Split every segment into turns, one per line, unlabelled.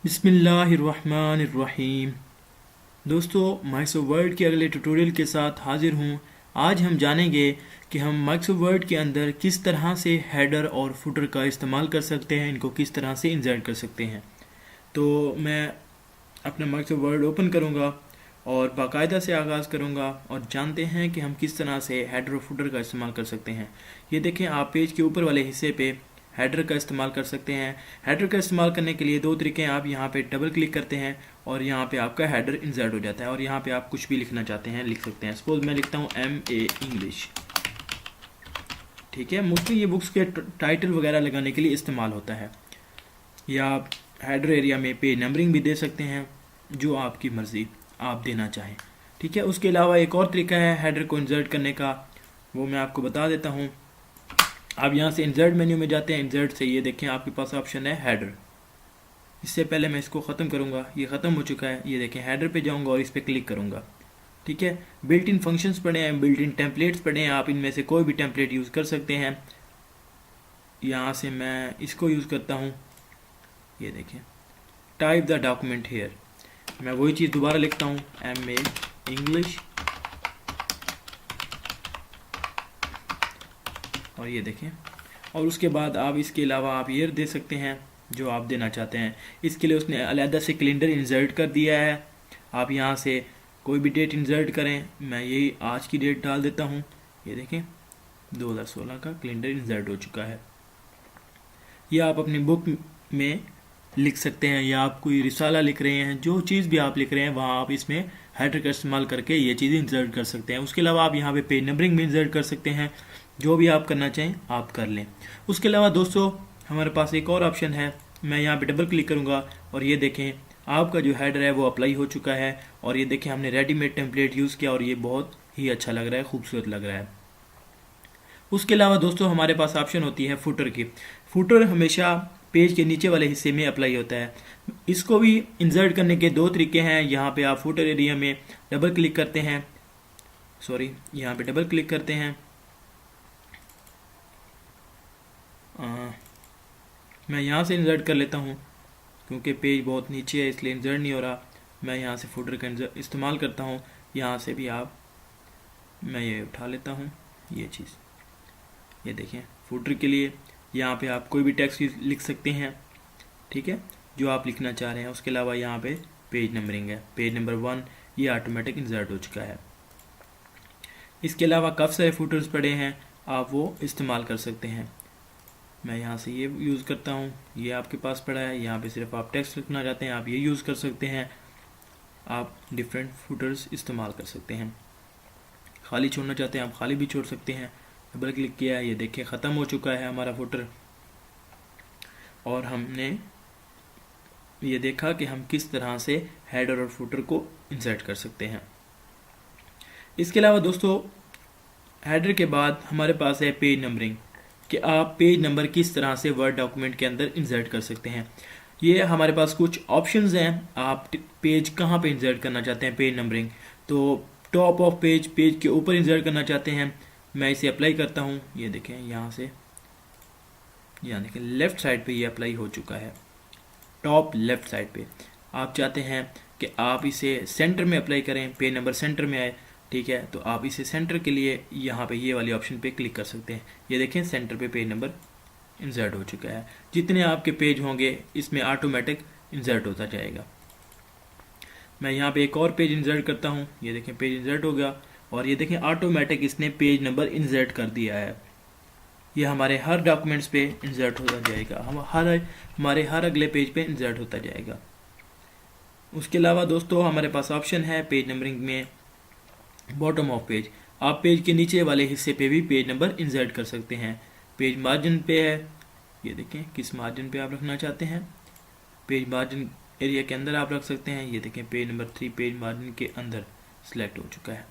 बिस्मिल्लाहिर्रहमानिर्रहीम। दोस्तों, Microsoft word के अगले ट्यूटोरियल के साथ हाजिर हूँ। आज हम जानेंगे कि हम माइक्रोसॉफ्ट वर्ड के अंदर किस तरह से हेडर और फुटर का इस्तेमाल कर सकते हैं, इनको किस तरह से इंसर्ट कर सकते हैं। तो मैं अपना माइक्रोसॉफ्ट वर्ड ओपन करूँगा और बाकायदा से आगाज़ करूँगा और जानते हैं कि हम किस तरह से हेडर और फुटर का इस्तेमाल कर सकते हैं। ये देखें, आप पेज के ऊपर वाले हिस्से पे हेडर का इस्तेमाल कर सकते हैं। हेडर का इस्तेमाल करने के लिए दो तरीके हैं। आप यहाँ पे डबल क्लिक करते हैं और यहाँ पे आपका हेडर इंसर्ट हो जाता है और यहाँ पे आप कुछ भी लिखना चाहते हैं लिख सकते हैं। सपोज मैं लिखता हूँ MA इंग्लिश। ठीक है, मोस्टली ये बुक्स के टाइटल वगैरह लगाने के लिए इस्तेमाल होता है। या आप हेडर एरिया में पेज नंबरिंग भी दे सकते हैं, जो आपकी मर्ज़ी आप देना चाहें। ठीक है, उसके अलावा एक और तरीका है हेडर को इंसर्ट करने का, वो मैं आपको बता देता हूँ। आप यहाँ से इंसर्ट मेन्यू में जाते हैं। इंसर्ट से ये देखें, आपके पास ऑप्शन है हेडर। इससे पहले मैं इसको ख़त्म करूँगा, ये ख़त्म हो चुका है। ये देखें, हेडर पे जाऊँगा और इस पर क्लिक करूँगा। ठीक है, बिल्ट इन फंक्शंस पढ़े हैं, बिल्ट इन टेम्पलेट्स पढ़े हैं। आप इनमें से कोई भी टेम्पलेट यूज़ कर सकते हैं। यहाँ से मैं इसको यूज़ करता हूँ। ये देखें, टाइप द डॉक्यूमेंट हेयर। मैं वही चीज़ दोबारा लिखता हूँ, MA इंग्लिश। और ये देखें, और उसके बाद आप इसके अलावा आप ईयर दे सकते हैं जो आप देना चाहते हैं। इसके लिए उसने अलहदा से कैलेंडर इंसर्ट कर दिया है। आप यहाँ से कोई भी डेट इंसर्ट करें। मैं यही आज की डेट डाल देता हूँ। ये देखें, 2016 का कैलेंडर इंसर्ट हो चुका है। या आप अपनी बुक में लिख सकते हैं, या आप कोई रिसाला लिख रहे हैं, जो चीज़ भी आप लिख रहे हैं वहाँ आप इसमें हेडर का इस्तेमाल करके ये चीज़ इंसर्ट कर सकते हैं। उसके अलावा आप यहाँ पे पेज नंबरिंग भी इंसर्ट कर सकते हैं। जो भी आप करना चाहें आप कर लें। उसके अलावा दोस्तों, हमारे पास एक और ऑप्शन है। मैं यहाँ पे डबल क्लिक करूँगा और ये देखें, आपका जो हेडर है वो अप्लाई हो चुका है। और ये देखें, हमने रेडीमेड टेम्पलेट यूज़ किया और ये बहुत ही अच्छा लग रहा है, खूबसूरत लग रहा है। उसके अलावा दोस्तों, हमारे पास ऑप्शन होती है फुटर की। फुटर हमेशा पेज के नीचे वाले हिस्से में अप्लाई होता है। इसको भी इंसर्ट करने के दो तरीके हैं। यहाँ पे आप फुटर एरिया में डबल क्लिक करते हैं, यहाँ पे डबल क्लिक करते हैं। मैं यहाँ से इंसर्ट कर लेता हूँ, क्योंकि पेज बहुत नीचे है इसलिए इंसर्ट नहीं हो रहा। मैं यहाँ से फुटर का इस्तेमाल करता हूँ। यहाँ से भी मैं ये उठा लेता हूँ, ये चीज़। ये देखें, फुटर के लिए यहाँ पे आप कोई भी टेक्स्ट लिख सकते हैं। ठीक है, जो आप लिखना चाह रहे हैं। उसके अलावा यहाँ पे पेज नंबरिंग है, पेज नंबर 1, ये ऑटोमेटिक इंसर्ट हो चुका है। इसके अलावा काफ़ी सारे फुटर्स पड़े हैं, आप वो इस्तेमाल कर सकते हैं। मैं यहाँ से ये यूज़ करता हूँ, ये आपके पास पड़ा है। यहाँ पे सिर्फ आप टेक्स्ट लिखना चाहते हैं, आप ये यूज़ कर सकते हैं। आप डिफरेंट फुटर्स इस्तेमाल कर सकते हैं। खाली छोड़ना चाहते हैं आप खाली भी छोड़ सकते हैं। डबल क्लिक किया है, ये देखें ख़त्म हो चुका है हमारा फुटर। और हमने ये देखा कि हम किस तरह से हेडर और फुटर को इंसर्ट कर सकते हैं। इसके अलावा दोस्तों, हेडर के बाद हमारे पास है पेज नंबरिंग, कि आप पेज नंबर किस तरह से वर्ड डॉक्यूमेंट के अंदर इंसर्ट कर सकते हैं। ये हमारे पास कुछ ऑप्शंस हैं। आप पेज कहाँ पे इंसर्ट करना चाहते हैं पेज नंबरिंग, तो टॉप ऑफ पेज के ऊपर इंसर्ट करना चाहते हैं। मैं इसे अप्लाई करता हूँ। ये देखें, यहाँ से यहाँ देखें, लेफ़्ट साइड पे ये अप्लाई हो चुका है, टॉप लेफ़्ट साइड पे। आप चाहते हैं कि आप इसे सेंटर में अप्लाई करें, पेज नंबर सेंटर में आए। ठीक है, तो आप इसे सेंटर के लिए यहाँ पे ये वाली ऑप्शन पे क्लिक कर सकते हैं। ये देखें, सेंटर पे पेज नंबर इंसर्ट हो चुका है। जितने आपके पेज होंगे इसमें ऑटोमेटिक इंसर्ट होता जाएगा। मैं यहाँ पे एक और पेज इंसर्ट करता हूँ। ये देखें, पेज इंसर्ट हो गया और ये देखें ऑटोमेटिक इसने पेज नंबर इंसर्ट कर दिया है। ये हमारे हर डॉक्यूमेंट्स पे इंसर्ट होता जाएगा, हमारे हर अगले पेज पे इंसर्ट होता जाएगा। उसके अलावा दोस्तों, हमारे पास ऑप्शन है पेज नंबरिंग में बॉटम ऑफ पेज। आप पेज के नीचे वाले हिस्से पे भी पेज नंबर इंसर्ट कर सकते हैं। पेज मार्जिन पे है, ये देखें किस मार्जिन पे आप रखना चाहते हैं। पेज मार्जिन एरिया के अंदर आप रख सकते हैं। ये देखें, पेज नंबर 3 पेज मार्जिन के अंदर सिलेक्ट हो चुका है।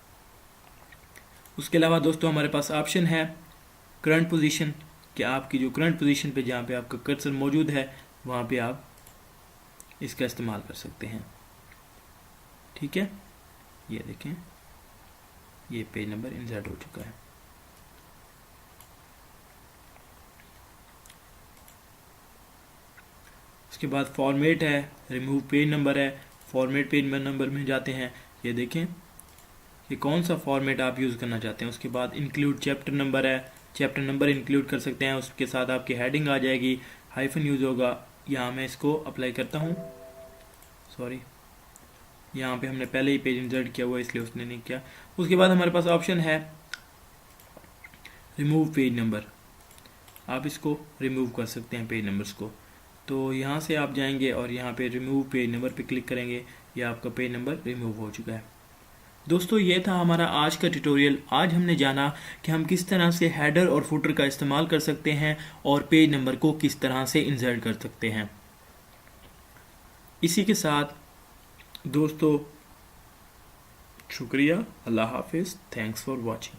उसके अलावा दोस्तों, हमारे पास ऑप्शन है करंट पोजीशन, कि आपकी जो करंट पोजीशन पे जहाँ पे आपका कर्सर मौजूद है वहाँ पे आप इसका इस्तेमाल कर सकते हैं। ठीक है, ये देखें, ये पेज नंबर इंसर्ट हो चुका है। उसके बाद फॉर्मेट है, रिमूव पेज नंबर है। फॉर्मेट पेज नंबर में जाते हैं, ये देखें कि कौन सा फॉर्मेट आप यूज़ करना चाहते हैं। उसके बाद इंक्लूड चैप्टर नंबर है, चैप्टर नंबर इंक्लूड कर सकते हैं, उसके साथ आपकी हेडिंग आ जाएगी, हाइफन यूज़ होगा। यहाँ मैं इसको अप्लाई करता हूँ, सॉरी यहाँ पे हमने पहले ही पेज इंसर्ट किया हुआ इसलिए उसने नहीं किया। उसके बाद हमारे पास ऑप्शन है रिमूव पेज नंबर, आप इसको रिमूव कर सकते हैं पेज नंबर्स को। तो यहाँ से आप जाएंगे और यहाँ पे रिमूव पेज नंबर पे क्लिक करेंगे, या आपका पेज नंबर रिमूव हो चुका है। दोस्तों ये था हमारा आज का ट्यूटोरियल। आज हमने जाना कि हम किस तरह से हेडर और फुटर का इस्तेमाल कर सकते हैं और पेज नंबर को किस तरह से इंसर्ट कर सकते हैं। इसी के साथ दोस्तों शुक्रिया, अल्लाह हाफिज़, थैंक्स फॉर वॉचिंग।